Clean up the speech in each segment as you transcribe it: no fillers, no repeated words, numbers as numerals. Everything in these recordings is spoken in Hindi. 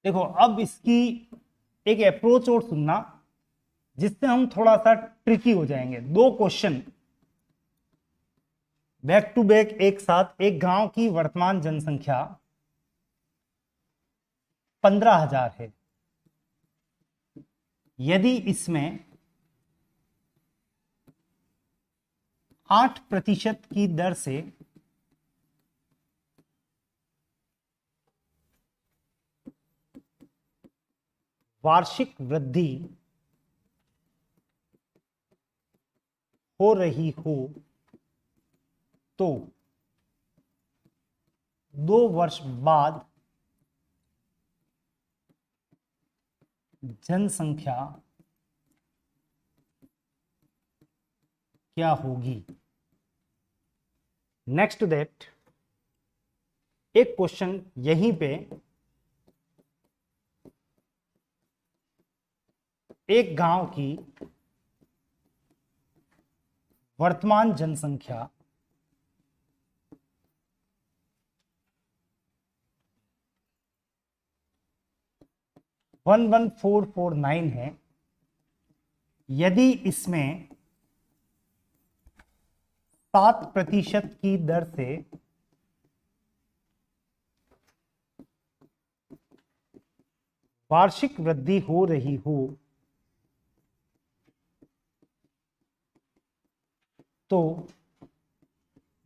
देखो अब इसकी एक अप्रोच और सुनना जिससे हम थोड़ा सा ट्रिकी हो जाएंगे। दो क्वेश्चन बैक टू बैक एक साथ। एक गांव की वर्तमान जनसंख्या 15,000 है। यदि इसमें 8% की दर से वार्षिक वृद्धि हो रही हो तो 2 वर्ष बाद जनसंख्या क्या होगी। नेक्स्ट टू दैट एक क्वेश्चन यहीं पे एक गांव की वर्तमान जनसंख्या 11449 है। यदि इसमें 7% की दर से वार्षिक वृद्धि हो रही हो तो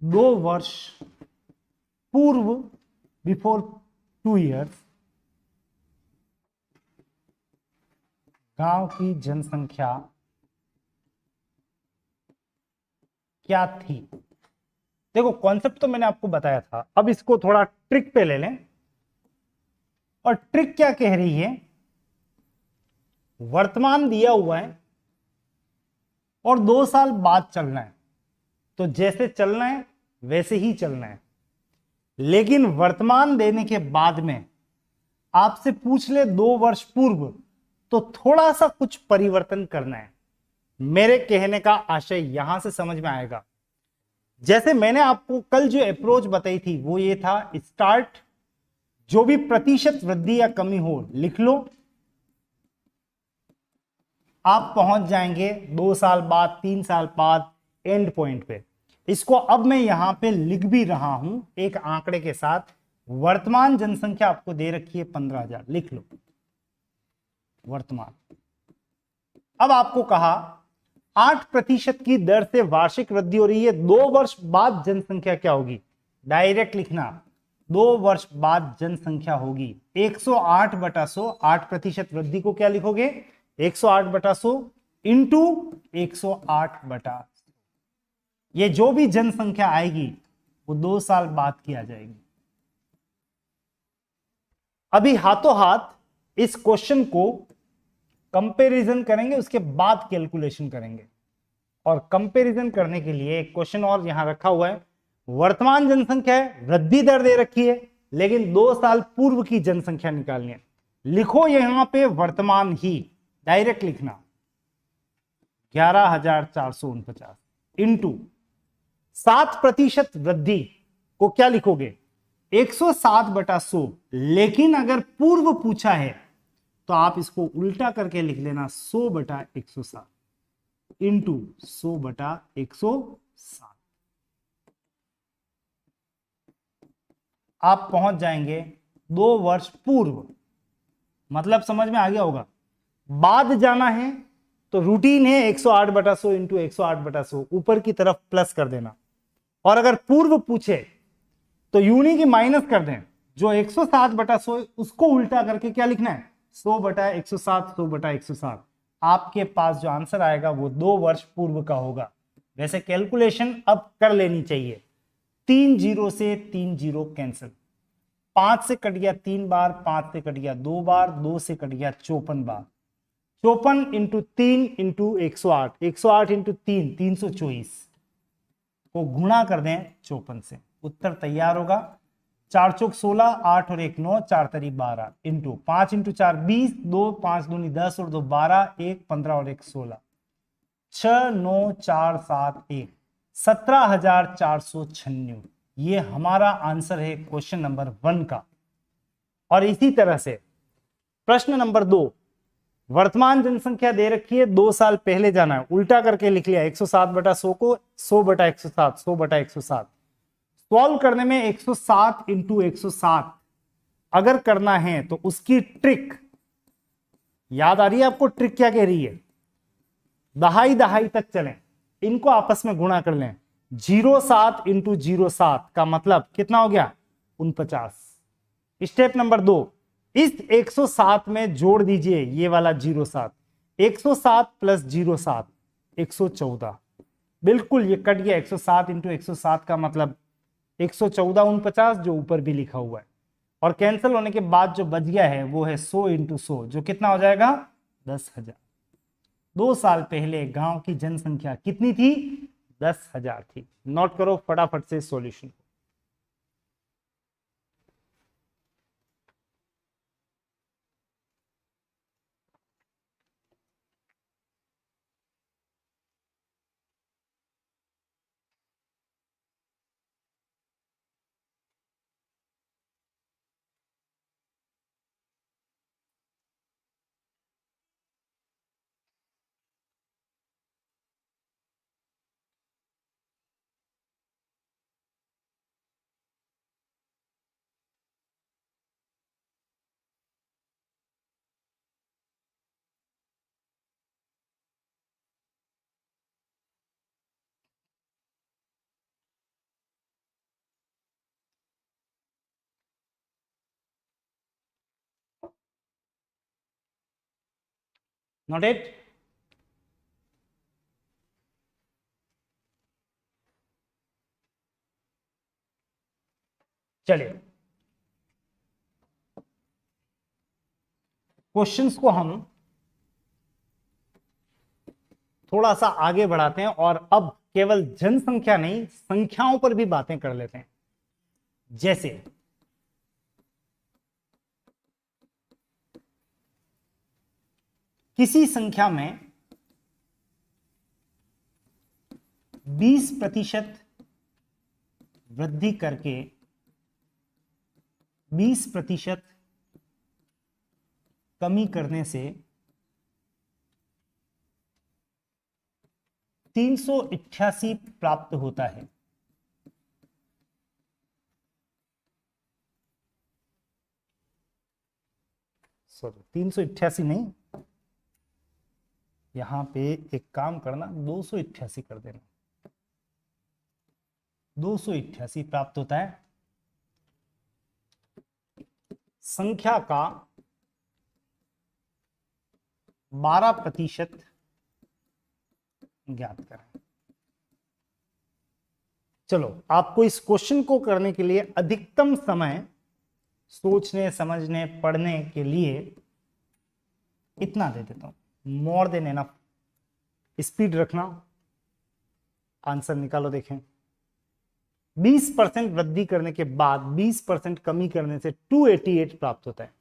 2 वर्ष पूर्व बिफोर 2 इयर्स गांव की जनसंख्या क्या थी। देखो कॉन्सेप्ट तो मैंने आपको बताया था, अब इसको थोड़ा ट्रिक पे ले लें। और ट्रिक क्या कह रही है, वर्तमान दिया हुआ है और 2 साल बाद चलना है, तो जैसे चलना है वैसे ही चलना है। लेकिन वर्तमान देने के बाद में आपसे पूछ ले 2 वर्ष पूर्व, तो थोड़ा सा कुछ परिवर्तन करना है। मेरे कहने का आशय यहां से समझ में आएगा। जैसे मैंने आपको कल जो अप्रोच बताई थी वो ये था, स्टार्ट जो भी प्रतिशत वृद्धि या कमी हो लिख लो, आप पहुंच जाएंगे 2 साल बाद 3 साल बाद एंड पॉइंट पे। इसको अब मैं यहां पे लिख भी रहा हूं एक आंकड़े के साथ। वर्तमान जनसंख्या आपको दे रखी है 15,000, लिख लो वर्तमान। अब आपको कहा 8% की दर से वार्षिक वृद्धि हो रही है, 2 वर्ष बाद जनसंख्या क्या होगी। डायरेक्ट लिखना, 2 वर्ष बाद जनसंख्या होगी 108/100। 8% वृद्धि को क्या लिखोगे, 108/100 इंटू 108/100। ये जो भी जनसंख्या आएगी वो 2 साल बाद की आ जाएगी। अभी हाथों हाथ इस क्वेश्चन को कंपैरिजन करेंगे, उसके बाद कैलकुलेशन करेंगे। और कंपैरिजन करने के लिए एक क्वेश्चन और यहां रखा हुआ है। वर्तमान जनसंख्या है, वृद्धि दर दे रखी है, लेकिन 2 साल पूर्व की जनसंख्या निकालनी है। लिखो यहां पे वर्तमान ही, डायरेक्ट लिखना 11,449 इंटू 7% वृद्धि को क्या लिखोगे 107/100। लेकिन अगर पूर्व पूछा है तो आप इसको उल्टा करके लिख लेना 100/107 इंटू 100/107। आप पहुंच जाएंगे 2 वर्ष पूर्व। मतलब समझ में आ गया होगा। बाद जाना है तो रूटीन है 108/100 इंटू 108/100, ऊपर की तरफ प्लस कर देना। और अगर पूर्व पूछे तो यूनी की माइनस कर दें, जो 107/100 उसको उल्टा करके क्या लिखना है 100/107, 100/107। आपके पास जो आंसर आएगा वो 2 वर्ष पूर्व का होगा। वैसे कैलकुलेशन अब कर लेनी चाहिए। 3 जीरो से 3 जीरो कैंसिल, 5 से कट गया 3 बार, 5 से कट गया 2 बार, 2 से कट गया 54 बार। 54 इंटू 3 इंटू 108, 108 इंटू 3 324 को गुणा कर दें 54 से, उत्तर तैयार होगा। 4 चौक 16, 8 और 1 9, 4 तरी 12 इंटू 5 इंटू 4 20, 2 5 दूनी 10 और 2 12, 1 15 और 1 16, 6 9 4 7 1 17,496। ये हमारा आंसर है क्वेश्चन नंबर 1 का। और इसी तरह से प्रश्न नंबर 2, वर्तमान जनसंख्या दे रखी है, 2 साल पहले जाना है, उल्टा करके लिख लिया 107 बटा 100 को 100 बटा 107, 100 बटा 107। सॉल्व करने में 107 इंटू 107 अगर करना है तो उसकी ट्रिक याद आ रही है आपको? ट्रिक क्या कह रही है? दहाई दहाई तक चलें, इनको आपस में गुणा कर लें। 07 इंटू 07 का मतलब कितना हो गया? 49। स्टेप नंबर 2, इस 107 में जोड़ दीजिए ये वाला 07, 107 प्लस 07 114। बिल्कुल ये कट गया, 107 इंटू 107 का मतलब 114 49 जो ऊपर भी लिखा हुआ है, और कैंसिल होने के बाद जो बच गया है वो है 100 इंटू 100 जो कितना हो जाएगा? 10,000। 2 साल पहले गांव की जनसंख्या कितनी थी? 10,000 थी। नोट करो फटाफट से सॉल्यूशन। नोटेड? चलिए क्वेश्चंस को हम थोड़ा सा आगे बढ़ाते हैं और अब केवल जनसंख्या नहीं संख्याओं पर भी बातें कर लेते हैं। जैसे किसी संख्या में 20% वृद्धि करके 20% कमी करने से 388 प्राप्त होता है। सॉरी 388 नहीं, यहां पे एक काम करना 288 कर देना। 288 प्राप्त होता है। संख्या का 12% ज्ञात करें। चलो आपको इस क्वेश्चन को करने के लिए अधिकतम समय सोचने समझने पढ़ने के लिए इतना दे देता हूं, मोर देन एनफ। स्पीड रखना, आंसर निकालो। देखें 20% वृद्धि करने के बाद 20% कमी करने से 288 प्राप्त होता है।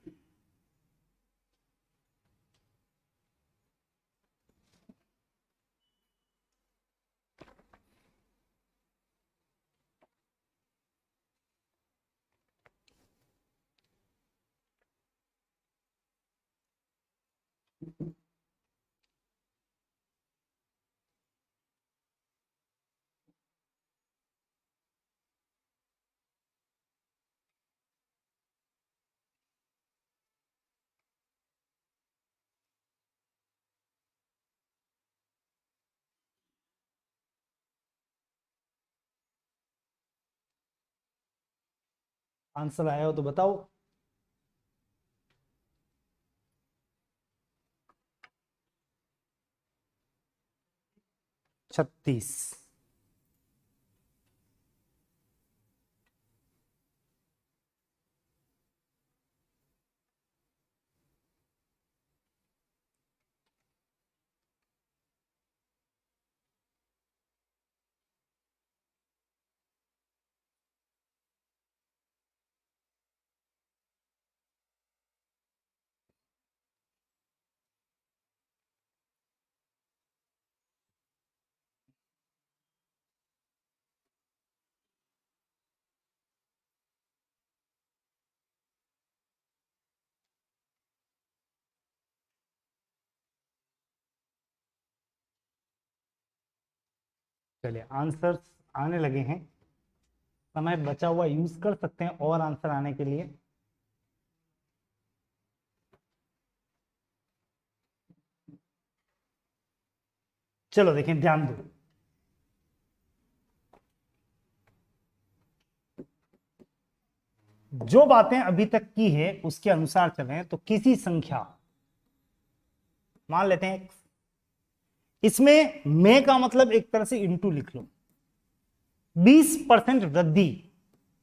आंसर आया हो तो बताओ। 36। चलिए आंसर आने लगे हैं, समय बचा हुआ यूज कर सकते हैं और आंसर आने के लिए। चलो देखें, ध्यान दो। जो बातें अभी तक की है उसके अनुसार चलें तो किसी संख्या, मान लेते हैं इसमें में का मतलब एक तरह से इंटू लिख लो, 20% वृद्धि,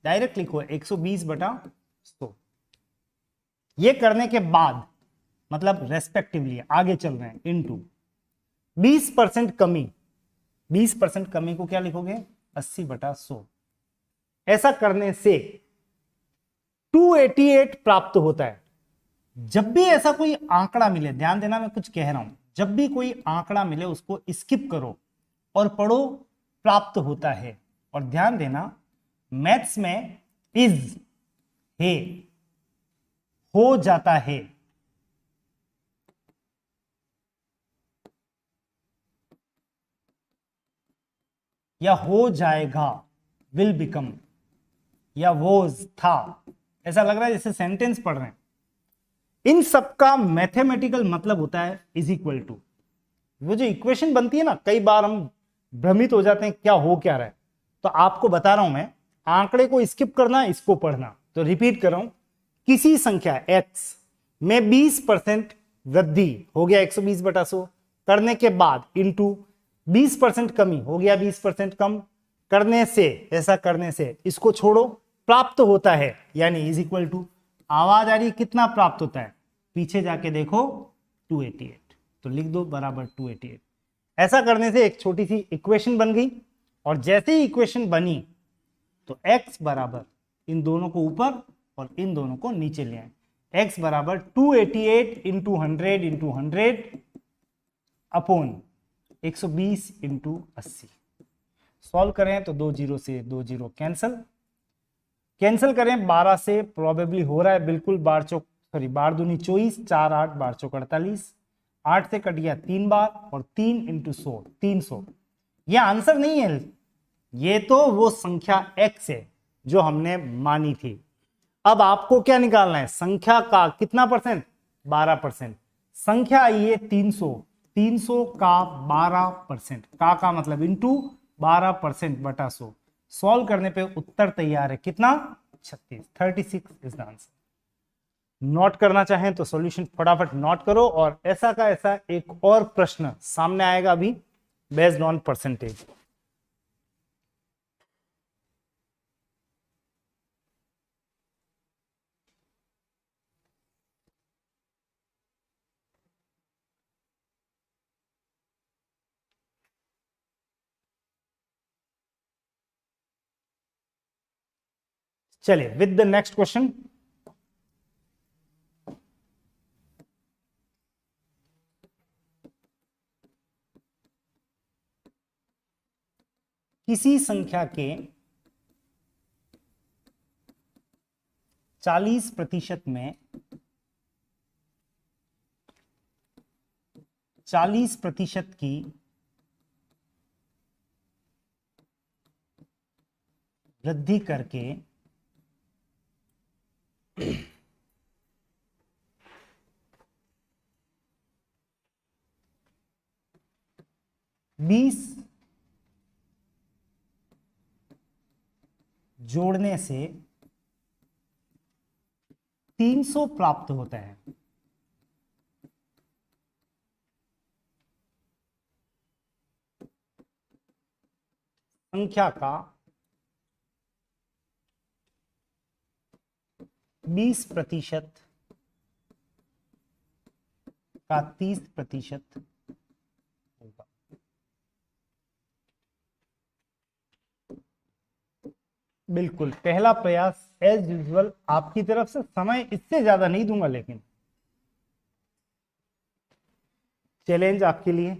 डायरेक्ट लिखो 120/100। ये करने के बाद मतलब रेस्पेक्टिवली आगे चल रहे हैं, इंटू 20% कमी, 20% कमी को क्या लिखोगे 80/100। ऐसा करने से 288 प्राप्त होता है। जब भी ऐसा कोई आंकड़ा मिले, ध्यान देना मैं कुछ कह रहा हूं, जब भी कोई आंकड़ा मिले उसको स्किप करो और पढ़ो प्राप्त होता है। और ध्यान देना मैथ्स में इज है, हो जाता है, या हो जाएगा, विल बिकम, या वोज था, ऐसा लग रहा है जैसे सेंटेंस पढ़ रहे हैं। इन सबका मैथमेटिकल मतलब होता है इज इक्वल टू, वो जो इक्वेशन बनती है ना, कई बार हम भ्रमित हो जाते हैं क्या हो क्या रहा है। तो आपको बता रहा हूं मैं, आंकड़े को स्किप करना, इसको पढ़ना। तो रिपीट कर रहा हूं, किसी संख्या x में 20% वृद्धि हो गया 120/100 करने के बाद, इंटू 20% कमी हो गया 20% कम करने से, ऐसा करने से इसको छोड़ो, प्राप्त होता है, यानी इज इक्वल टू, आवाज आ रही है, कितना प्राप्त होता है, पीछे जाके देखो 288, तो लिख दो बराबर 288। ऐसा करने से एक छोटी सी इक्वेशन बन गई, और जैसे ही इक्वेशन बनी तो x बराबर इन दोनों को ऊपर और इन दोनों को नीचे ले आए। x बराबर 288 इंटू 100 अपॉन 120 इंटू 80। सॉल्व करें तो 2 जीरो से 2 जीरो कैंसल, कैंसिल करें 12 से, प्रोबेबली हो रहा है बिल्कुल, बार चौक सॉरी बार दूनी 24, 4 8 बार चौक 48, 8 से कट गया 3 बार, और 3 इंटू 100 300। ये आंसर नहीं है, ये तो वो संख्या x है जो हमने मानी थी। अब आपको क्या निकालना है, संख्या का कितना परसेंट, 12%। संख्या आई है 300, 300 का 12%, का मतलब इंटू 12%/100। सॉल्व करने पे उत्तर तैयार है कितना, 36, 36 इज द आंसर। नोट करना चाहें तो सॉल्यूशन फटाफट नोट करो, और ऐसा का ऐसा एक और प्रश्न सामने आएगा अभी बेस्ड ऑन परसेंटेज। चलिए विद द नेक्स्ट क्वेश्चन। किसी संख्या के 40% में 40% की वृद्धि करके 20 जोड़ने से 300 प्राप्त होता है। संख्या का 20% का 30% होगा। बिल्कुल पहला प्रयास एज यूजुअल आपकी तरफ से, समय इससे ज्यादा नहीं दूंगा, लेकिन चैलेंज आपके लिए।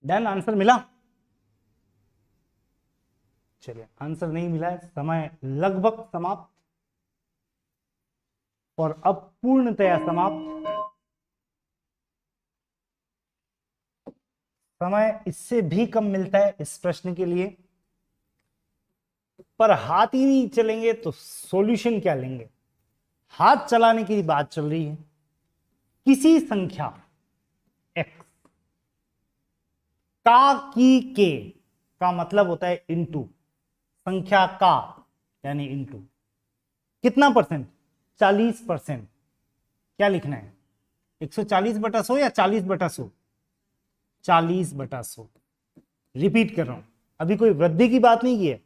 डन, आंसर मिला? चलिए, आंसर नहीं मिला है, समय लगभग समाप्त, और अब पूर्णतया समाप्त। समय इससे भी कम मिलता है इस प्रश्न के लिए, पर हाथ ही नहीं चलेंगे तो सॉल्यूशन क्या लेंगे? हाथ चलाने की बात चल रही है। किसी संख्या x के का मतलब होता है इनटू, संख्या का यानी इनटू कितना परसेंट? 40%। क्या लिखना है? 140/100 या 40/100? 40/100। रिपीट कर रहा हूं, अभी कोई वृद्धि की बात नहीं की है।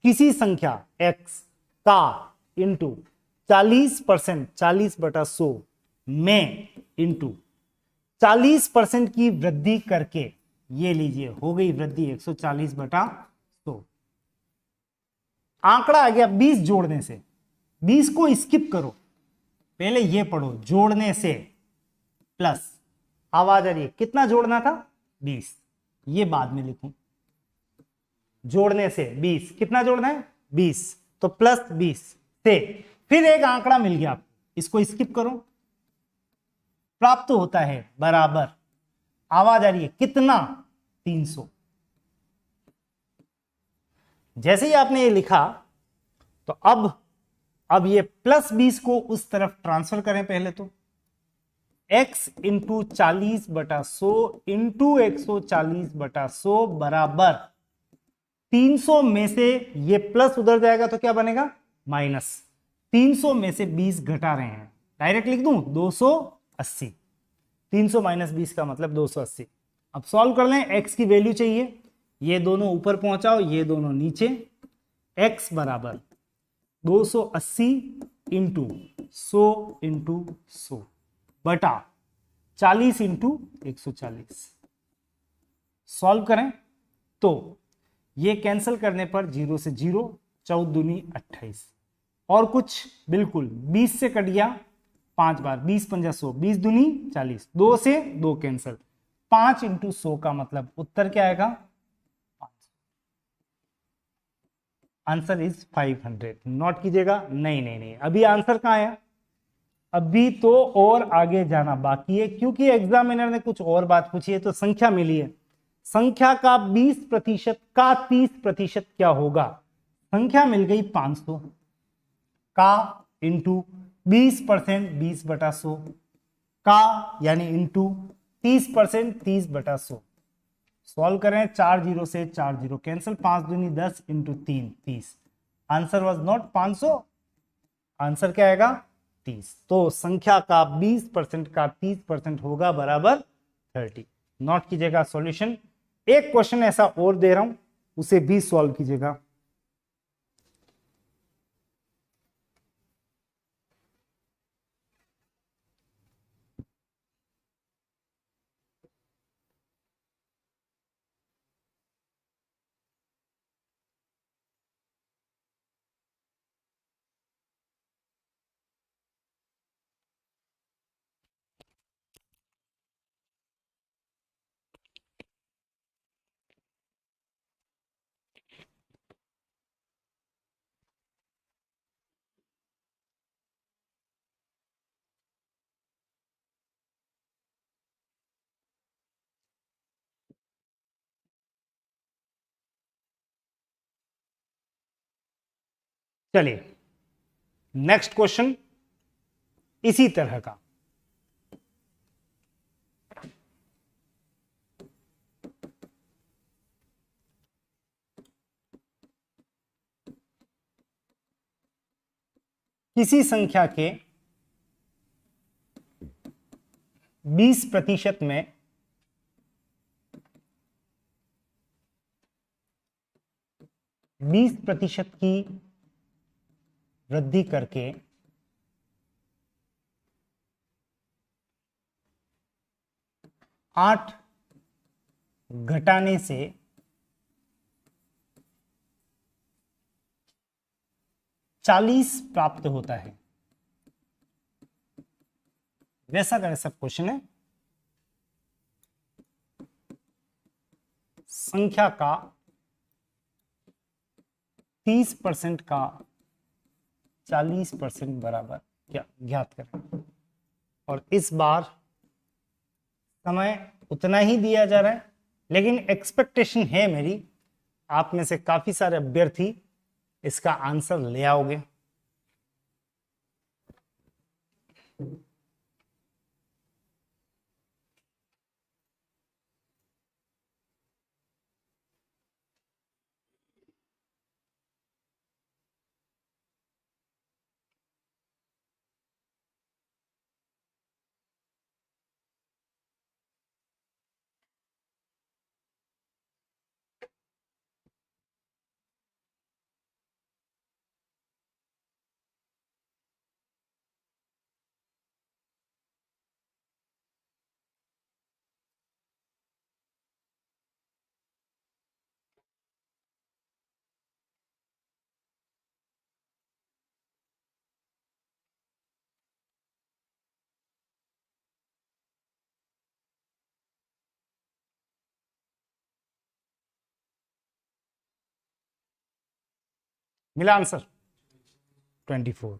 किसी संख्या x का इंटू 40%, 40/100 में इंटू 40% की वृद्धि करके, ये लीजिए हो गई वृद्धि 140/100। आंकड़ा आ गया 20 जोड़ने से, 20 को स्किप करो, पहले ये पढ़ो, जोड़ने से प्लस, आवाज आ रही है, कितना जोड़ना था? 20, ये बाद में लिखूं, जोड़ने से 20, कितना जोड़ना है? 20, तो प्लस 20 से फिर एक आंकड़ा मिल गया आपको, इसको स्किप करो, प्राप्त होता है बराबर, आवाज आ रही है, कितना? 300। जैसे ही आपने ये लिखा, तो अब ये प्लस 20 को उस तरफ ट्रांसफर करें पहले तो, x इंटू 40/100 इंटू 140/100 बराबर 300 में से ये प्लस उधर जाएगा तो क्या बनेगा? माइनस। 300 में से 20 घटा रहे हैं, डायरेक्ट लिख दूं 280। 300 माइनस 20 का मतलब 280। अब सॉल्व कर लें, x की वैल्यू चाहिए, ये दोनों ऊपर पहुंचाओ, ये दोनों नीचे, x बराबर 280 इंटू 100 इंटू 100 बटा 40 इंटू 140। सॉल्व करें तो ये कैंसिल करने पर 0 से 0, 14 दूनी 28, और कुछ बिल्कुल 20 से कट गया 5 बार, 20 पंजा 100, 20 दूनी 40, 2 से 2 कैंसिल, 5 इंटू 100 का मतलब उत्तर क्या आएगा? 5। Answer is 500। नोट कीजिएगा, नहीं नहीं नहीं, अभी आंसर कहां है? अभी तो और आगे जाना बाकी है, क्योंकि एग्जामिनर ने कुछ और बात पूछी है, तो संख्या मिली है, संख्या का 20% का 30% क्या होगा? संख्या मिल गई 500 का इंटू 20%, 20/100 का यानी इंटू 30%, 30/100। सॉल्व करें, 4 0 से 4 0 कैंसिल, 5 दूनी 10 into 3, 30। Answer was not 500, answer क्या आएगा? 30। तो संख्या का 20% का 30% होगा बराबर 30। नोट कीजिएगा सॉल्यूशन। एक क्वेश्चन ऐसा और दे रहा हूं, उसे भी सॉल्व कीजिएगा। चलिए, नेक्स्ट क्वेश्चन इसी तरह का। किसी संख्या के 20% में 20% की वृद्धि करके 8 घटाने से 40 प्राप्त होता है। वैसा करें सब क्वेश्चन है। संख्या का 30% का 40% बराबर क्या ज्ञात करें। और इस बार समय उतना ही दिया जा रहा है, लेकिन एक्सपेक्टेशन है मेरी आप में से काफी सारे अभ्यर्थी इसका आंसर ले आओगे। मिला आंसर 24।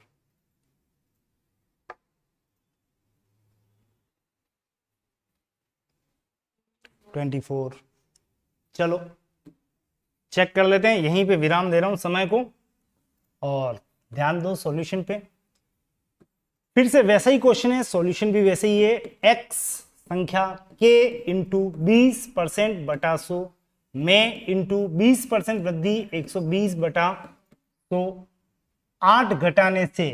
चलो चेक कर लेते हैं, यहीं पे विराम दे रहा हूं समय को और ध्यान दो सॉल्यूशन पे। फिर से वैसा ही क्वेश्चन है, सॉल्यूशन भी वैसे ही है। x संख्या k इंटू 20% बटा 100 में इंटू 20% वृद्धि 120 बटा 100, 8 घटाने से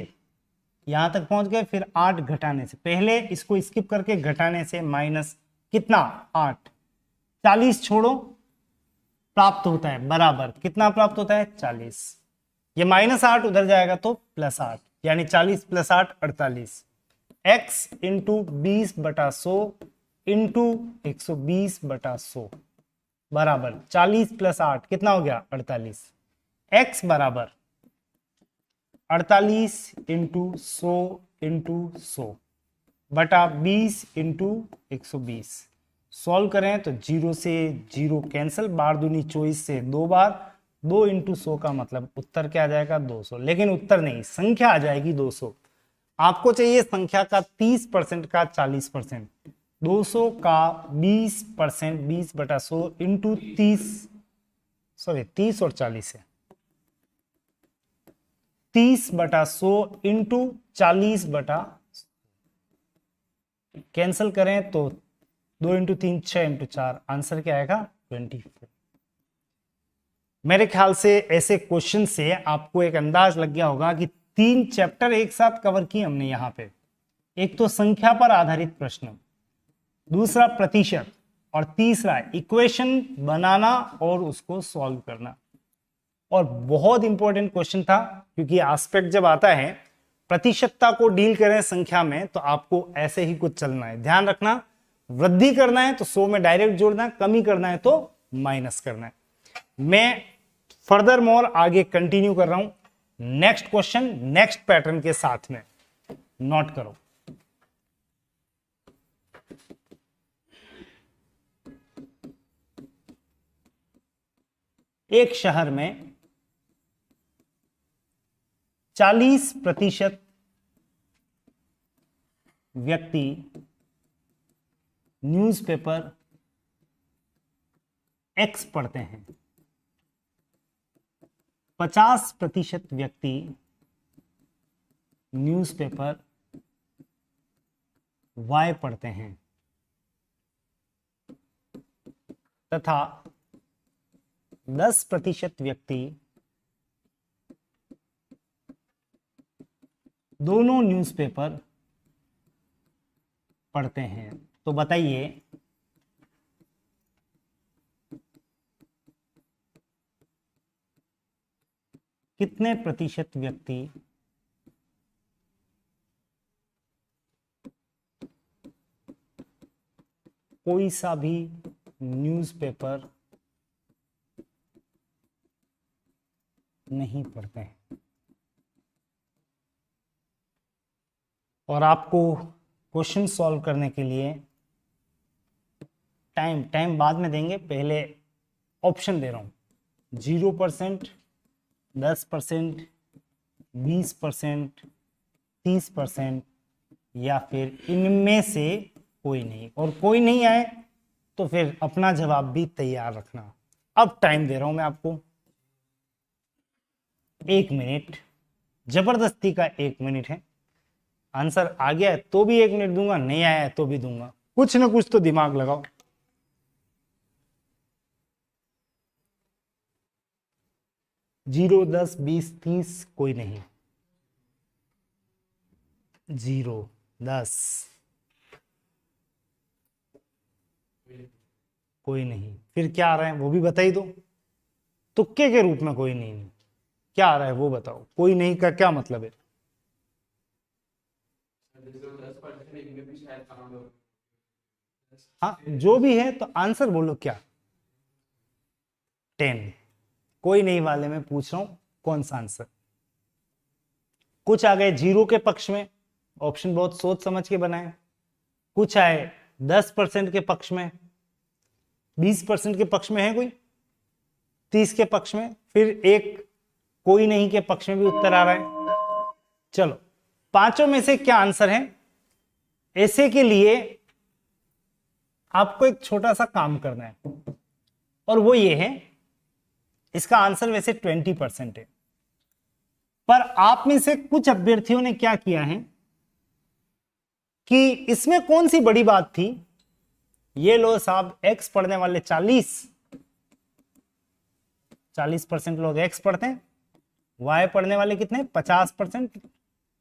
यहां तक पहुंच गए, फिर 8 घटाने से, पहले इसको स्किप करके घटाने से माइनस कितना 8, 40 छोड़ो प्राप्त होता है बराबर कितना प्राप्त होता है 40। ये -8 उधर जाएगा तो +8, यानी 40 + 8 48। x इंटू 20/100 इंटू 120/100 बराबर 40 + 8 कितना हो गया 48। x बराबर 48 इंटू 100 इंटू 100 बटा 20 इंटू 120। सॉल्व करें तो 0 से 0 कैंसिल, बार दूनी 24 से 2 बार, 2 इंटू 100 का मतलब उत्तर क्या आ जाएगा 200, लेकिन उत्तर नहीं संख्या आ जाएगी 200। आपको चाहिए संख्या का 30% का 40%, 200 का 20%, 20/100 इंटू 30, सॉरी 30 और 40 है, 30/100 इंटू 40/, कैंसिल करें तो 2 इंटू 3 6 इंटू 4, आंसर क्या आएगा 24। मेरे ख्याल से ऐसे क्वेश्चन से आपको एक अंदाज लग गया होगा कि 3 चैप्टर एक साथ कवर किए हमने यहां पे। एक तो संख्या पर आधारित प्रश्न, दूसरा प्रतिशत, और तीसरा इक्वेशन बनाना और उसको सॉल्व करना। और बहुत इंपॉर्टेंट क्वेश्चन था, क्योंकि एस्पेक्ट जब आता है प्रतिशतता को डील करें संख्या में तो आपको ऐसे ही कुछ चलना है। ध्यान रखना, वृद्धि करना है तो 100 में डायरेक्ट जोड़ना है, कमी करना है तो माइनस करना है। मैं फर्दर मोर आगे कंटिन्यू कर रहा हूं नेक्स्ट क्वेश्चन नेक्स्ट पैटर्न के साथ में, नोट करो। एक शहर में 40% व्यक्ति न्यूज़पेपर X पढ़ते हैं, 50% व्यक्ति न्यूज़पेपर Y पढ़ते हैं, तथा 10% व्यक्ति दोनों न्यूज़पेपर पढ़ते हैं। तो बताइए कितने प्रतिशत व्यक्ति कोई सा भी न्यूज़पेपर नहीं पढ़ते हैं। और आपको क्वेश्चन सॉल्व करने के लिए टाइम बाद में देंगे, पहले ऑप्शन दे रहा हूं 0%, 10%, 20%, 30% या फिर इनमें से कोई नहीं। और कोई नहीं आए तो फिर अपना जवाब भी तैयार रखना। अब टाइम दे रहा हूं मैं आपको 1 मिनट, जबरदस्ती का 1 मिनट है। आंसर आ गया है तो भी 1 मिनट दूंगा, नहीं आया है तो भी दूंगा। कुछ ना कुछ तो दिमाग लगाओ। 0, 10, 20, 30 कोई नहीं। 0, 10 कोई नहीं। फिर क्या आ रहा है वो भी बता ही दो। तुक्के के रूप में कोई नहीं, क्या आ रहा है वो बताओ। कोई नहीं का क्या मतलब है? हाँ जो भी है तो आंसर बोलो क्या। 10। कोई नहीं वाले में पूछ रहा हूं कौन सा आंसर। कुछ आ गए 0 के पक्ष में, ऑप्शन बहुत सोच समझ के बनाए। कुछ आए 10% के पक्ष में, 20% के पक्ष में है कोई, 30 के पक्ष में, फिर एक कोई नहीं के पक्ष में भी उत्तर आ रहा है। चलो पांचों में से क्या आंसर है? ऐसे के लिए आपको एक छोटा सा काम करना है और वो ये है, इसका आंसर वैसे 20% है, पर आप में से कुछ अभ्यर्थियों ने क्या किया है कि इसमें कौन सी बड़ी बात थी। ये लो साहब, एक्स पढ़ने वाले 40% लोग एक्स पढ़ते हैं, वाई पढ़ने वाले कितने 50%,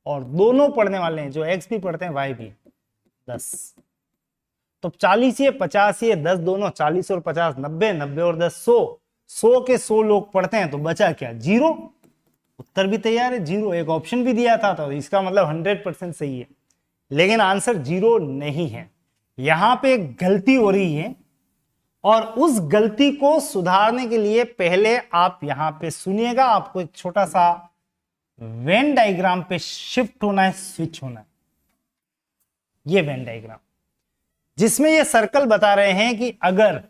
और दोनों पढ़ने वाले हैं जो एक्स भी पढ़ते हैं वाई भी 10। तो 40 ये 50 ये 10 दोनों, 40 और 50 90, 90 और 10 100 के 100 लोग पढ़ते हैं, तो बचा क्या 0। उत्तर भी तैयार है 0, एक ऑप्शन भी दिया था तो इसका मतलब 100% सही है। लेकिन आंसर 0 नहीं है। यहां पे एक गलती हो रही है और उस गलती को सुधारने के लिए पहले आप यहां पे सुनिएगा। आपको एक छोटा सा वेन डायग्राम पे शिफ्ट होना है, स्विच होना है। ये वेन डायग्राम जिसमें ये सर्कल बता रहे हैं कि अगर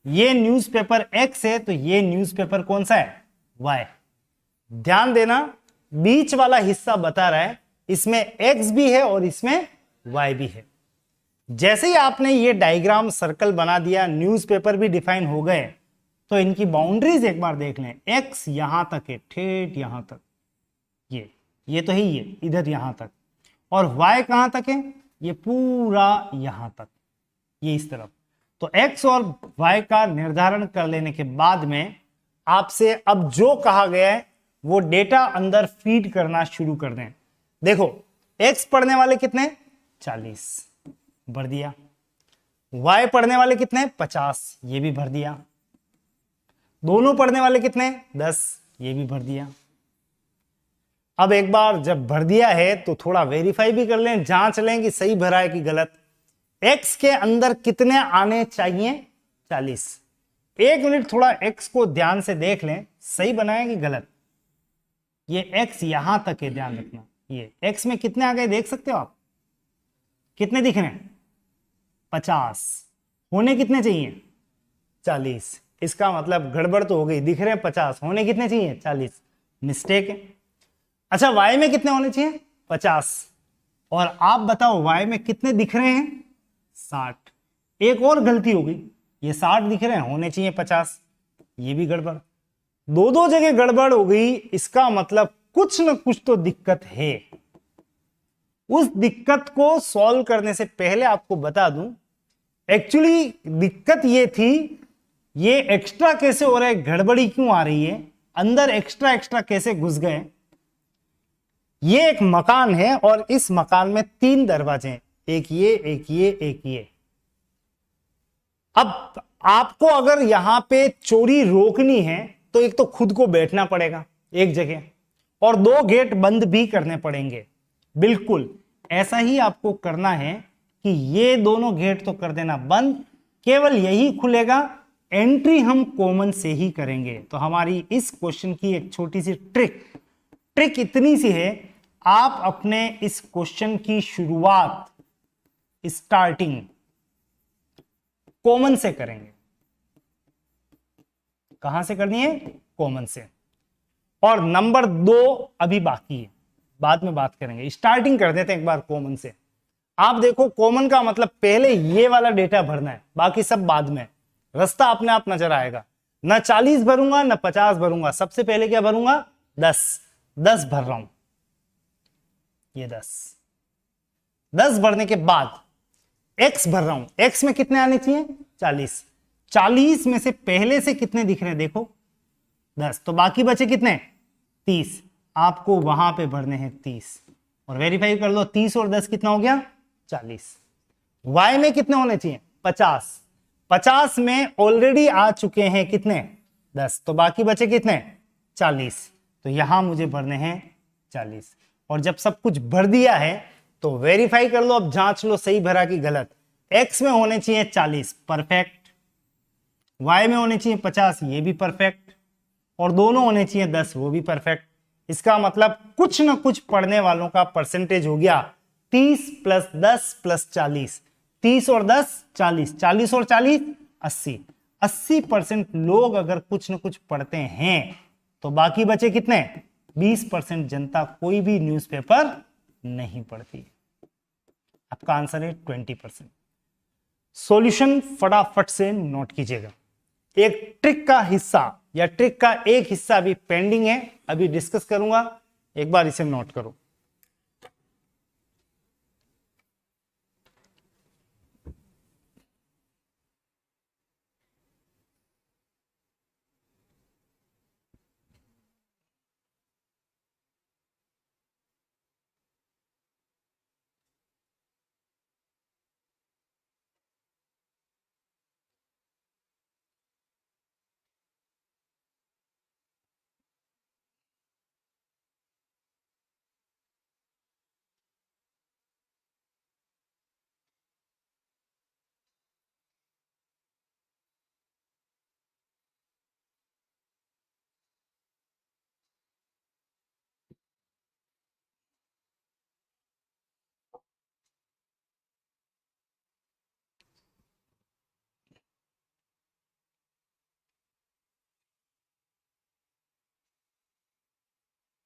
ये न्यूज़पेपर एक्स है तो ये न्यूज़पेपर कौन सा है वाई। ध्यान देना, बीच वाला हिस्सा बता रहा है इसमें एक्स भी है और इसमें वाई भी है। जैसे ही आपने ये डायग्राम सर्कल बना दिया, न्यूज़पेपर भी डिफाइन हो गए, तो इनकी बाउंड्रीज एक बार देख लें। एक्स यहां तक है, ठेठ यहां तक, ये तो ही है इधर यहां तक, और वाई कहां तक है, ये पूरा यहां तक, ये इस तरफ। तो एक्स और वाई का निर्धारण कर लेने के बाद में आपसे अब जो कहा गया है वो डेटा अंदर फीड करना शुरू कर दें। देखो एक्स पढ़ने वाले कितने 40 भर दिया, वाई पढ़ने वाले कितने 50 ये भी भर दिया, दोनों पढ़ने वाले कितने 10 ये भी भर दिया। अब एक बार जब भर दिया है तो थोड़ा वेरीफाई भी कर लें, जांच लें कि सही भरा है कि गलत। एक्स के अंदर कितने आने चाहिए 40। 1 मिनट थोड़ा एक्स को ध्यान से देख लें, सही बनाया कि गलत। ये एक्स यहां तक है, ध्यान रखना। ये एक्स में कितने आ गए देख सकते हो आप, कितने दिख रहे हैं 50, होने कितने चाहिए 40। इसका मतलब गड़बड़ तो हो गई, दिख रहे हैं 50, होने कितने चाहिए 40, मिस्टेक है। अच्छा वाई में कितने होने चाहिए 50, और आप बताओ वाई में कितने दिख रहे हैं 60। एक और गलती हो गई, ये 60 दिख रहे हैं, होने चाहिए 50, ये भी गड़बड़। दो जगह गड़बड़ हो गई, इसका मतलब कुछ न कुछ तो दिक्कत है। उस दिक्कत को सॉल्व करने से पहले आपको बता दूं, एक्चुअली दिक्कत ये थी, ये एक्स्ट्रा कैसे हो रहा है, गड़बड़ी क्यों आ रही है, अंदर एक्स्ट्रा कैसे घुस गए। ये एक मकान है और इस मकान में 3 दरवाजे हैं, एक ये एक ये एक ये। अब आपको अगर यहां पे चोरी रोकनी है तो एक तो खुद को बैठना पड़ेगा एक जगह, और 2 गेट बंद भी करने पड़ेंगे। बिल्कुल ऐसा ही आपको करना है कि ये दोनों गेट तो कर देना बंद, केवल यही खुलेगा, एंट्री हम कॉमन से ही करेंगे। तो हमारी इस क्वेश्चन की एक छोटी सी ट्रिक इतनी सी है, आप अपने इस क्वेश्चन की शुरुआत स्टार्टिंग कॉमन से करेंगे। कहां से करनी है? कॉमन से। और नंबर 2 अभी बाकी है, बाद में बात करेंगे। स्टार्टिंग कर देते हैं एक बार कॉमन से। आप देखो कॉमन का मतलब पहले ये वाला डेटा भरना है, बाकी सब बाद में, रास्ता अपने आप नजर आएगा। ना 40 भरूंगा ना 50 भरूंगा, सबसे पहले क्या भरूंगा? 10 भर रहा हूं, ये 10 भरने के बाद x भर रहा हूं। x में कितने आने चाहिए? 40 में से पहले से कितने दिख रहे हैं? देखो 10, तो बाकी बचे कितने? 30। आपको वहां पे भरने हैं 30 और वेरीफाई कर लो। 30 और 10 कितना हो गया? 40। y में कितने होने चाहिए? 50 में ऑलरेडी आ चुके हैं कितने? 10, तो बाकी बचे कितने? 40। तो यहां मुझे भरने हैं 40। और जब सब कुछ भर दिया है तो वेरीफाई कर लो, अब जांच लो सही भरा कि गलत। x में होने चाहिए 40, परफेक्ट। y में होने चाहिए 50, ये भी परफेक्ट। और दोनों होने चाहिए 10, वो भी परफेक्ट। इसका मतलब कुछ ना कुछ पढ़ने वालों का परसेंटेज हो गया 30 + 10 + 40। 30 और 10 40, 40 और 40 80। 80% लोग अगर कुछ ना कुछ पढ़ते हैं तो बाकी बचे कितने? 20% जनता कोई भी न्यूज़पेपर नहीं पढ़ती। आपका आंसर है 20%। सॉल्यूशन फटाफट से नोट कीजिएगा। एक ट्रिक का हिस्सा या ट्रिक का एक हिस्सा अभी पेंडिंग है, अभी डिस्कस करूंगा, एक बार इसे नोट करो।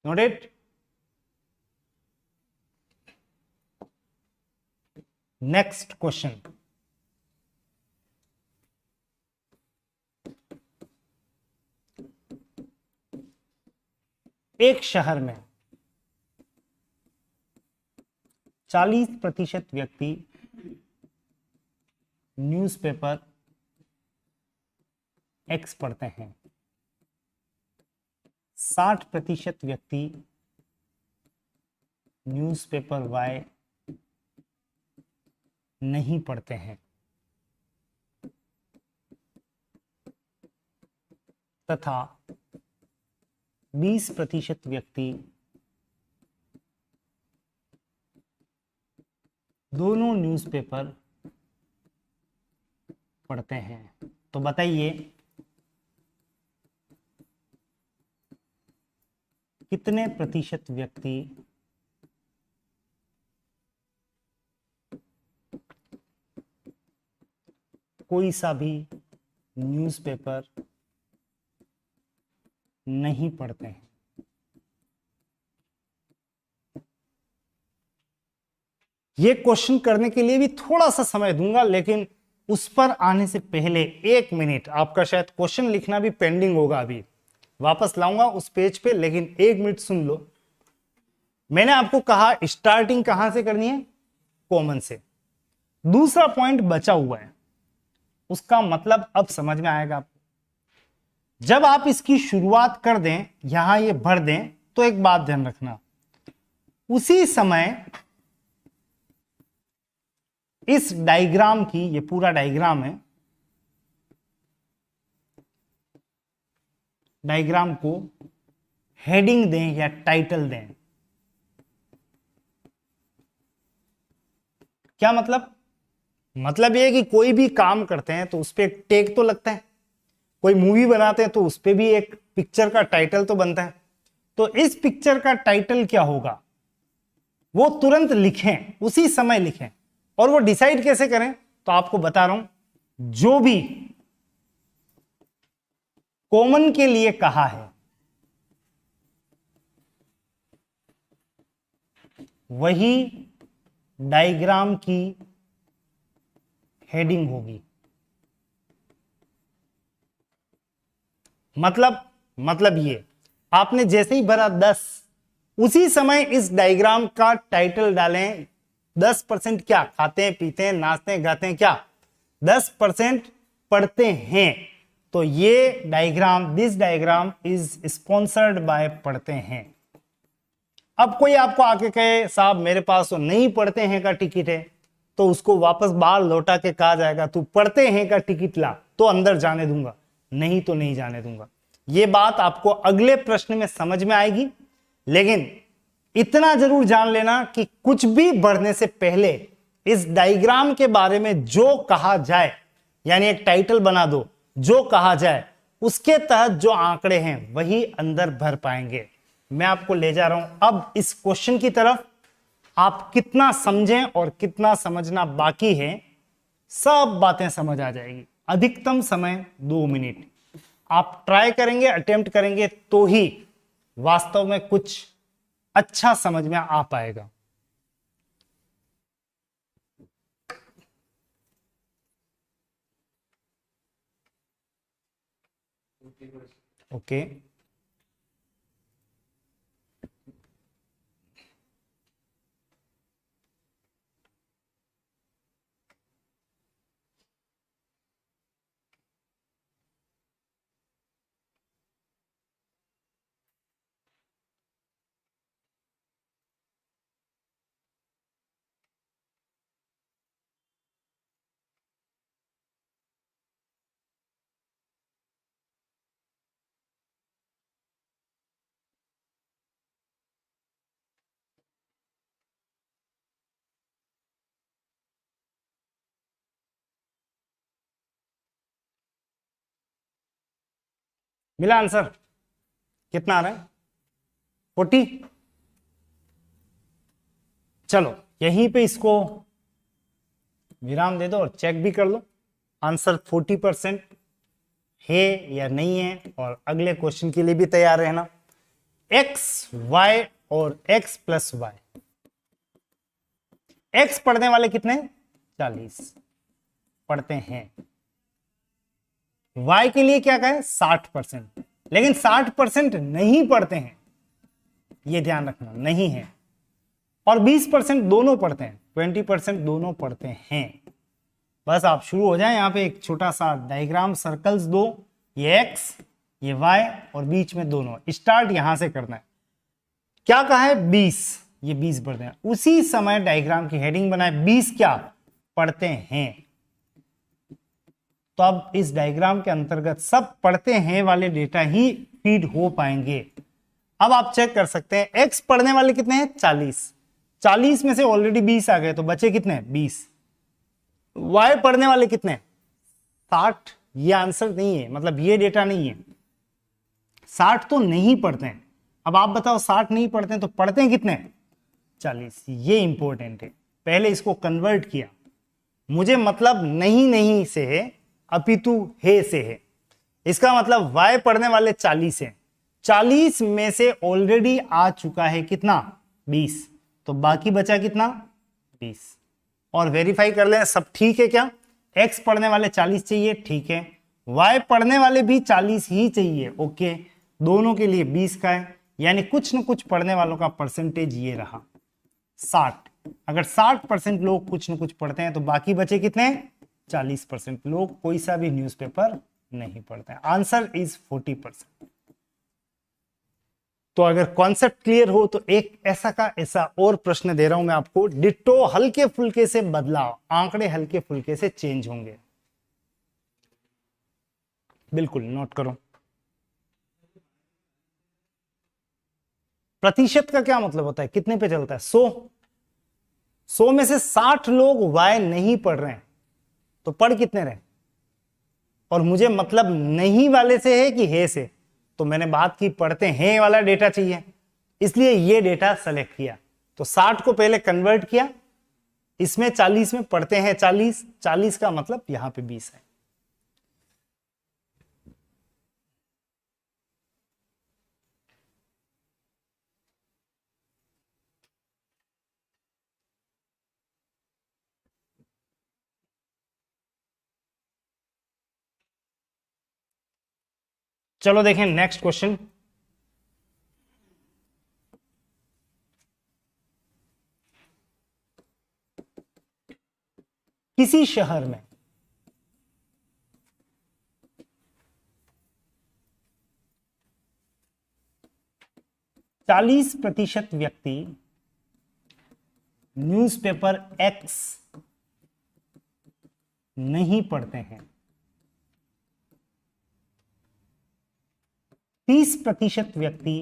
Note it. Next question. एक शहर में 40% व्यक्ति न्यूज़पेपर X पढ़ते हैं, 60% व्यक्ति न्यूज़पेपर Y नहीं पढ़ते हैं, तथा 20% व्यक्ति दोनों न्यूज़पेपर पढ़ते हैं। तो बताइए कितने प्रतिशत व्यक्ति कोई सा भी न्यूज़पेपर नहीं पढ़ते हैं? ये क्वेश्चन करने के लिए भी थोड़ा सा समय दूंगा, लेकिन उस पर आने से पहले 1 मिनट, आपका शायद क्वेश्चन लिखना भी पेंडिंग होगा, अभी वापस लाऊंगा उस पेज पे, लेकिन 1 मिनट सुन लो। मैंने आपको कहा स्टार्टिंग कहां से करनी है? कॉमन से। दूसरा पॉइंट बचा हुआ है, उसका मतलब अब समझ में आएगा आपको। जब आप इसकी शुरुआत कर दें, यहां ये भर दें, तो एक बात ध्यान रखना, उसी समय इस डायग्राम की, ये पूरा डायग्राम है, डायग्राम को हेडिंग दें या टाइटल दें। क्या मतलब? मतलब ये है कि कोई भी काम करते हैं तो उस पर एक टैग तो लगता है, कोई मूवी बनाते हैं तो उस पर भी एक पिक्चर का टाइटल तो बनता है। तो इस पिक्चर का टाइटल क्या होगा वो तुरंत लिखें, उसी समय लिखें। और वो डिसाइड कैसे करें? तो आपको बता रहा हूं, जो भी कॉमन के लिए कहा है वही डायग्राम की हेडिंग होगी। मतलब ये आपने जैसे ही भरा 10, उसी समय इस डायग्राम का टाइटल डालें 10% क्या खाते हैं पीते हैं नाचते हैं गाते हैं, क्या 10% पढ़ते हैं। तो ये diagram, this diagram is sponsored by पढ़ते हैं। अब कोई आपको आके कहे साहब मेरे पास तो नहीं पढ़ते हैं का टिकट है, तो उसको वापस बाहर लौटा के कहा जाएगा तू पढ़ते हैं का टिकट ला, तो अंदर जाने दूंगा, नहीं तो नहीं जाने दूंगा। ये बात आपको अगले प्रश्न में समझ में आएगी। लेकिन इतना जरूर जान लेना कि कुछ भी बढ़ने से पहले इस डायग्राम के बारे में जो कहा जाए, यानी एक टाइटल बना दो, जो कहा जाए उसके तहत जो आंकड़े हैं वही अंदर भर पाएंगे। मैं आपको ले जा रहा हूं अब इस क्वेश्चन की तरफ। आप कितना समझें और कितना समझना बाकी है, सब बातें समझ आ जाएगी। अधिकतम समय 2 मिनट। आप ट्राई करेंगे, अटेम्प्ट करेंगे तो ही वास्तव में कुछ अच्छा समझ में आ पाएगा। ओके मिला आंसर? कितना आ रहा है? 40। चलो यहीं पे इसको विराम दे दो और चेक भी कर लो आंसर 40% है या नहीं है, और अगले क्वेश्चन के लिए भी तैयार रहना। एक्स वाई और एक्स प्लस वाई। एक्स पढ़ने वाले कितने? 40 पढ़ते हैं। वाई के लिए क्या कहें? 60%। लेकिन 60% नहीं पढ़ते हैं, ये ध्यान रखना, नहीं है। और 20% दोनों पढ़ते हैं, 20% दोनों पढ़ते हैं। बस आप शुरू हो जाए। यहां पे एक छोटा सा डायग्राम, सर्कल्स दो, ये एक्स ये वाई और बीच में दोनों। स्टार्ट यहां से करना है। क्या कहा है? 20, ये 20 पढ़ते हैं। उसी समय डायग्राम की हेडिंग बनाए 20 क्या पढ़ते हैं। तो अब इस डायग्राम के अंतर्गत सब पढ़ते हैं वाले डेटा ही फीड हो पाएंगे। अब आप चेक कर सकते हैं एक्स पढ़ने वाले कितने हैं? 40। 40 में से ऑलरेडी 20 आ गए, तो बचे कितने? 20। वाई पढ़ने वाले कितने? 60। ये आंसर नहीं है, मतलब ये डेटा नहीं है। 60 तो नहीं पढ़ते हैं। अब आप बताओ 60 नहीं पढ़ते हैं तो पढ़ते हैं कितने? 40। ये इंपॉर्टेंट है, पहले इसको कन्वर्ट किया। मुझे मतलब नहीं नहीं से है, अपितु हे से है। इसका मतलब वाई पढ़ने वाले 40 हैं। 40 में से ऑलरेडी आ चुका है कितना? 20। तो बाकी बचा कितना? 20। और वेरीफाई कर लें सब ठीक है क्या? एक्स पढ़ने वाले 40 चाहिए, ठीक है। वाई पढ़ने वाले भी 40 ही चाहिए, ओके। दोनों के लिए 20 का है, यानी कुछ न कुछ पढ़ने वालों का परसेंटेज ये रहा 60। अगर 60% लोग कुछ न कुछ पढ़ते हैं तो बाकी बचे कितने? 40% लोग कोई सा भी न्यूज़पेपर नहीं पढ़ते हैं। Answer is 40%। तो अगर कॉन्सेप्ट क्लियर हो तो एक ऐसा का ऐसा और प्रश्न दे रहा हूं मैं आपको, डिट्टो हल्के फुल्के से बदलाव, आंकड़े हल्के फुल्के से चेंज होंगे। बिल्कुल नोट करो। प्रतिशत का क्या मतलब होता है? कितने पे चलता है? 100 में से 60 लोग वाई नहीं पढ़ रहे हैं, तो पढ़ कितने रहे? और मुझे मतलब नहीं वाले से है कि हे से, तो मैंने बात की पढ़ते हैं वाला डेटा चाहिए, इसलिए ये डेटा सेलेक्ट किया। तो 60 को पहले कन्वर्ट किया, इसमें 40 में पढ़ते हैं 40 का मतलब यहां पे 20 है। चलो देखें नेक्स्ट क्वेश्चन। किसी शहर में 40% व्यक्ति न्यूज़पेपर एक्स नहीं पढ़ते हैं, 30% व्यक्ति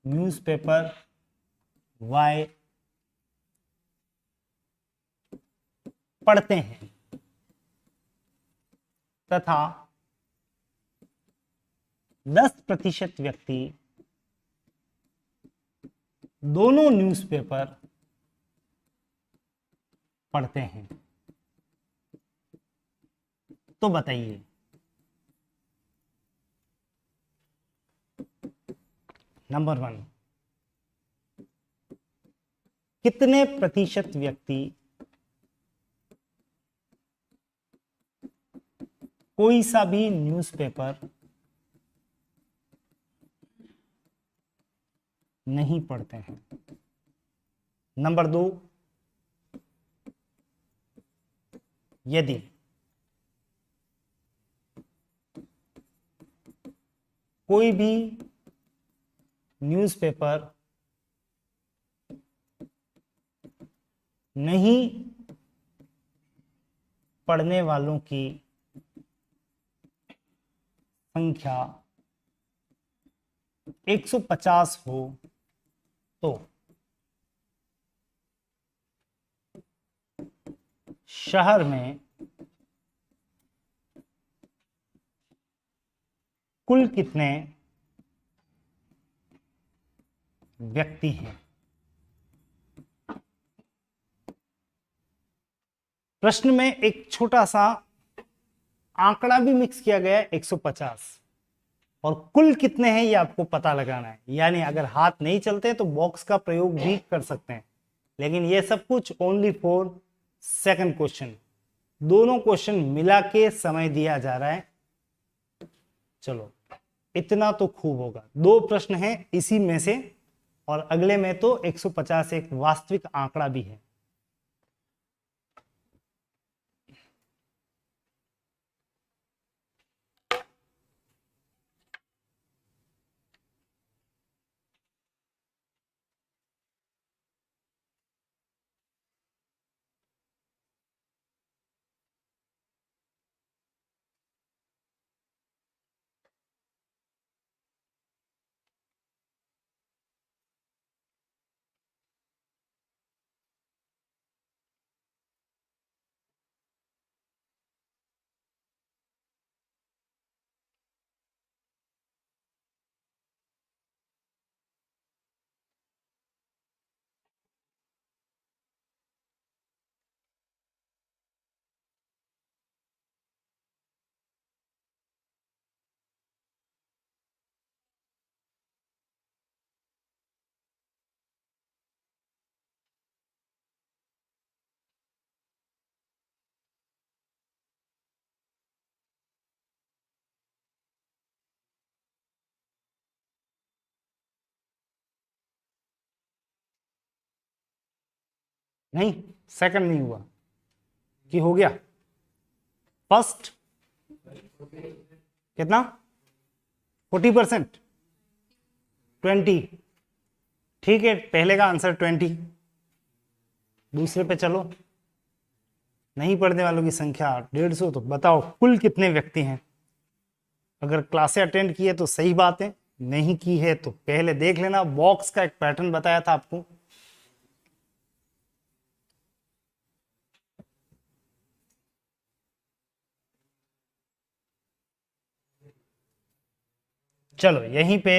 न्यूज़पेपर वाई पढ़ते हैं तथा 10% व्यक्ति दोनों न्यूज़पेपर पढ़ते हैं। तो बताइए नंबर 1, कितने प्रतिशत व्यक्ति कोई सा भी न्यूज़पेपर नहीं पढ़ते हैं। नंबर 2, यदि कोई भी न्यूज़पेपर नहीं पढ़ने वालों की संख्या 150 हो तो शहर में कुल कितने व्यक्ति हैं। प्रश्न में एक छोटा सा आंकड़ा भी मिक्स किया गया है 150, और कुल कितने हैं ये आपको पता लगाना है। यानी अगर हाथ नहीं चलते तो बॉक्स का प्रयोग भी कर सकते हैं, लेकिन ये सब कुछ ओनली फॉर सेकंड क्वेश्चन। दोनों क्वेश्चन मिला के समय दिया जा रहा है। चलो इतना तो खूब होगा। 2 प्रश्न हैं इसी में से, और अगले में तो 150 एक वास्तविक आंकड़ा भी है। नहीं, सेकंड नहीं हुआ कि हो गया। फर्स्ट कितना 40%, 20। ठीक है, पहले का आंसर 20। दूसरे पे चलो। नहीं पढ़ने वालों की संख्या 150, तो बताओ कुल कितने व्यक्ति हैं। अगर क्लासें अटेंड की है तो सही बात है, नहीं की है तो पहले देख लेना। बॉक्स का एक पैटर्न बताया था आपको। चलो यहीं पे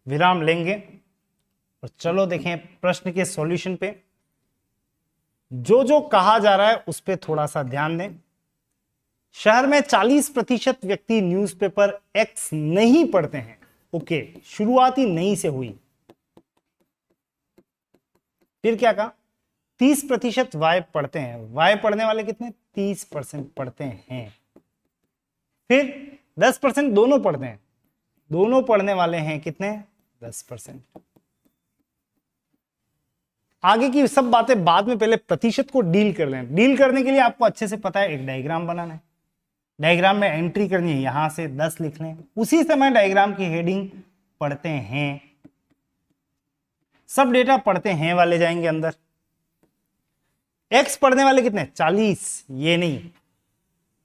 विराम लेंगे और चलो देखें प्रश्न के सॉल्यूशन पे। जो जो कहा जा रहा है उस पे थोड़ा सा ध्यान दें। शहर में 40% व्यक्ति न्यूज़पेपर एक्स नहीं पढ़ते हैं। ओके, शुरुआत ही नहीं से हुई। फिर क्या कहा, 30% वाई पढ़ते हैं। वाई पढ़ने वाले कितने, 30% पढ़ते हैं। फिर 10% दोनों पढ़ते हैं, दोनों पढ़ने वाले हैं कितने 10%। आगे की सब बातें बाद में, पहले प्रतिशत को डील कर लें। डील करने के लिए आपको अच्छे से पता है एक डायग्राम बनाना है, डायग्राम में एंट्री करनी है, यहां से 10 लिख लें, उसी समय डायग्राम की हेडिंग पढ़ते हैं, सब डेटा पढ़ते हैं वाले जाएंगे अंदर। एक्स पढ़ने वाले कितने 40, ये नहीं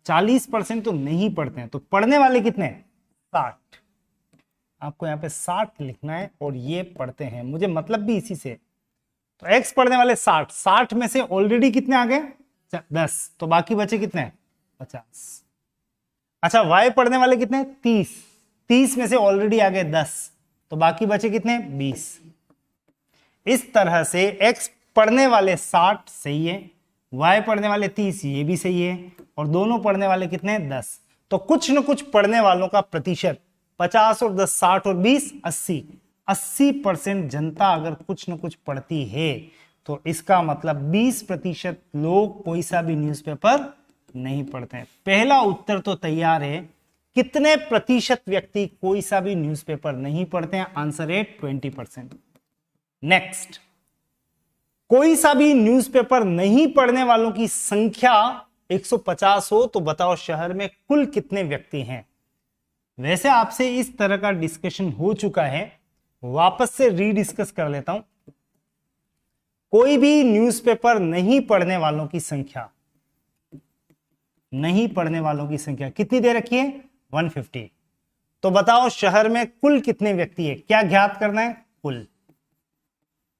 40% तो नहीं पढ़ते हैं, तो पढ़ने वाले कितने 60, आपको यहां पे 60 लिखना है और ये पढ़ते हैं, मुझे मतलब भी इसी से। तो एक्स पढ़ने वाले 60, 60 में से ऑलरेडी कितने आ गए 10, तो बाकी बचे कितने 50। अच्छा वाई पढ़ने वाले कितने 30, 30 में से ऑलरेडी आ गए 10, तो बाकी बचे कितने 20। इस तरह से एक्स पढ़ने वाले 60 सही है, वाई पढ़ने वाले 30 ये भी सही है, और दोनों पढ़ने वाले कितने 10। तो कुछ न कुछ पढ़ने वालों का प्रतिशत 50 और 10 60 और 20 80, 80% जनता अगर कुछ न कुछ पढ़ती है तो इसका मतलब 20% लोग कोई सा भी न्यूज़पेपर नहीं पढ़ते हैं। पहला उत्तर तो तैयार है, कितने प्रतिशत व्यक्ति कोई सा भी न्यूज़पेपर नहीं पढ़ते हैं, आंसर है 20%। नेक्स्ट, कोई सा भी न्यूज़पेपर नहीं पढ़ने वालों की संख्या 150 हो तो बताओ शहर में कुल कितने व्यक्ति हैं। वैसे आपसे इस तरह का डिस्कशन हो चुका है, वापस से रीडिस्कस कर लेता हूं। कोई भी न्यूज़पेपर नहीं पढ़ने वालों की संख्या, नहीं पढ़ने वालों की संख्या कितनी दे रखी है 150, तो बताओ शहर में कुल कितने व्यक्ति है। क्या ज्ञात करना है, कुल।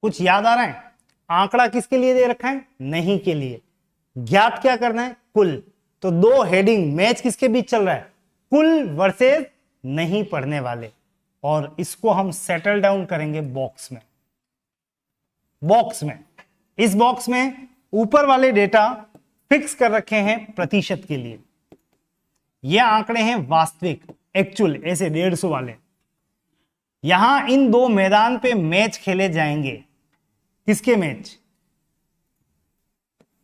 कुछ याद आ रहा है, आंकड़ा किसके लिए दे रखा है, नहीं के लिए। ज्ञात क्या करना है, कुल। तो दो हेडिंग मैच किसके बीच चल रहा है, कुल वर्सेस नहीं पढ़ने वाले, और इसको हम सेटल डाउन करेंगे बॉक्स में। बॉक्स में, इस बॉक्स में ऊपर वाले डेटा फिक्स कर रखे हैं प्रतिशत के लिए, ये आंकड़े हैं वास्तविक एक्चुअल, ऐसे 150 वाले। यहां इन दो मैदान पे मैच खेले जाएंगे, किसके मैच,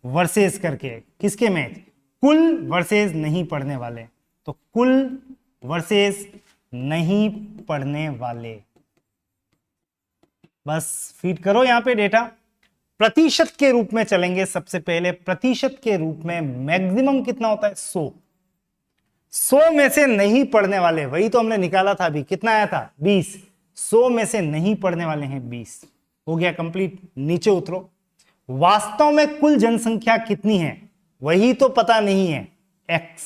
वर्सेस करके, किसके मैच, कुल वर्सेस नहीं पढ़ने वाले। तो कुल वर्सेस नहीं पढ़ने वाले, बस फीड करो यहां पे डेटा। प्रतिशत के रूप में चलेंगे, सबसे पहले प्रतिशत के रूप में मैक्सिमम कितना होता है 100, 100 में से नहीं पढ़ने वाले, वही तो हमने निकाला था अभी, कितना आया था 20, 100 में से नहीं पढ़ने वाले हैं 20, हो गया कंप्लीट। नीचे उतरो, वास्तव में कुल जनसंख्या कितनी है वही तो पता नहीं है x,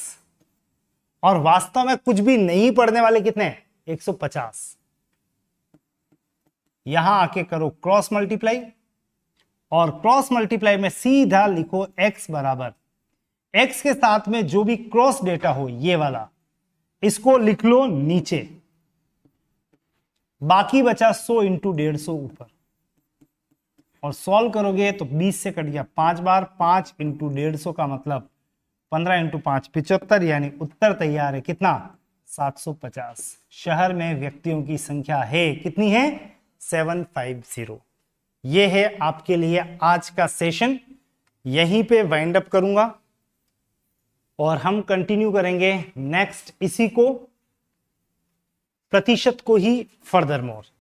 और वास्तव में कुछ भी नहीं पढ़ने वाले कितने 150। यहां आके करो क्रॉस मल्टीप्लाई, और क्रॉस मल्टीप्लाई में सीधा लिखो x बराबर, x के साथ में जो भी क्रॉस डेटा हो ये वाला, इसको लिख लो नीचे, बाकी बचा 100 इंटू 150 ऊपर, और सॉल्व करोगे तो 20 से कट गया 5 बार, 5 इंटू 150 का मतलब 15 इंटू 5 75, यानी उत्तर तैयार है कितना 750। शहर में व्यक्तियों की संख्या है कितनी है 750। ये है आपके लिए आज का सेशन, यहीं पे वाइंड अप करूंगा और हम कंटिन्यू करेंगे नेक्स्ट इसी को, प्रतिशत को ही फर्दर मोर।